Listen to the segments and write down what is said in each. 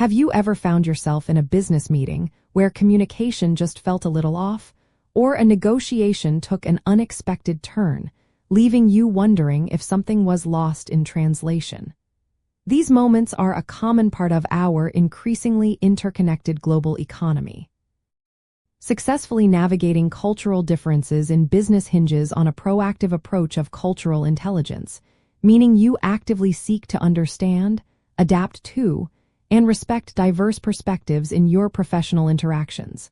Have you ever found yourself in a business meeting where communication just felt a little off, or a negotiation took an unexpected turn, leaving you wondering if something was lost in translation? These moments are a common part of our increasingly interconnected global economy. Successfully navigating cultural differences in business hinges on a proactive approach of cultural intelligence, meaning you actively seek to understand, adapt to, and respect diverse perspectives in your professional interactions.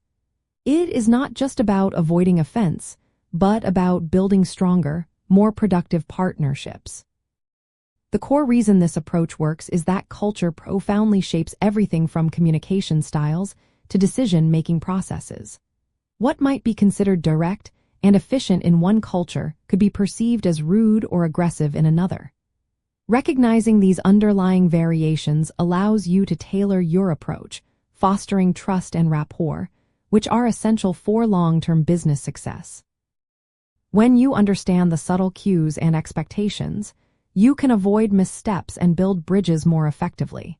It is not just about avoiding offense, but about building stronger, more productive partnerships. The core reason this approach works is that culture profoundly shapes everything from communication styles to decision-making processes. What might be considered direct and efficient in one culture could be perceived as rude or aggressive in another. Recognizing these underlying variations allows you to tailor your approach, fostering trust and rapport, which are essential for long-term business success. When you understand the subtle cues and expectations, you can avoid missteps and build bridges more effectively.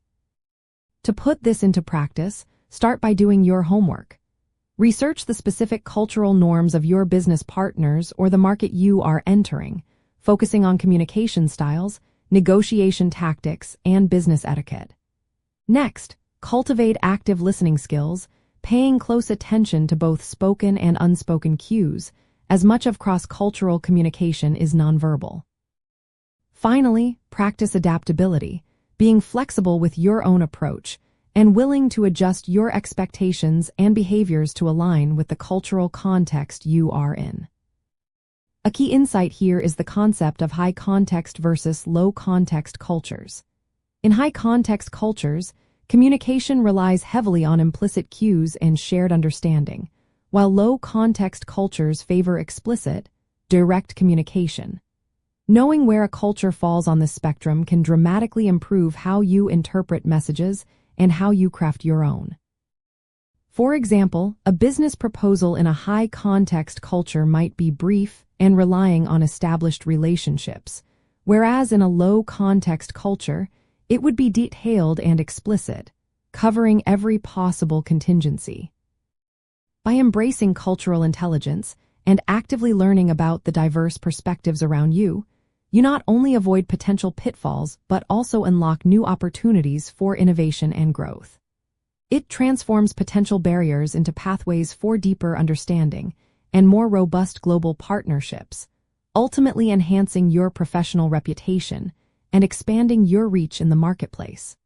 To put this into practice, start by doing your homework. Research the specific cultural norms of your business partners or the market you are entering, focusing on communication styles, negotiation tactics, and business etiquette. Next, cultivate active listening skills, paying close attention to both spoken and unspoken cues, as much of cross-cultural communication is nonverbal. Finally, practice adaptability, being flexible with your own approach and willing to adjust your expectations and behaviors to align with the cultural context you are in. A key insight here is the concept of high-context versus low-context cultures. In high-context cultures, communication relies heavily on implicit cues and shared understanding, while low-context cultures favor explicit, direct communication. Knowing where a culture falls on this spectrum can dramatically improve how you interpret messages and how you craft your own. For example, a business proposal in a high-context culture might be brief and relying on established relationships, whereas in a low-context culture, it would be detailed and explicit, covering every possible contingency. By embracing cultural intelligence and actively learning about the diverse perspectives around you, you not only avoid potential pitfalls but also unlock new opportunities for innovation and growth. It transforms potential barriers into pathways for deeper understanding and more robust global partnerships, ultimately enhancing your professional reputation and expanding your reach in the marketplace.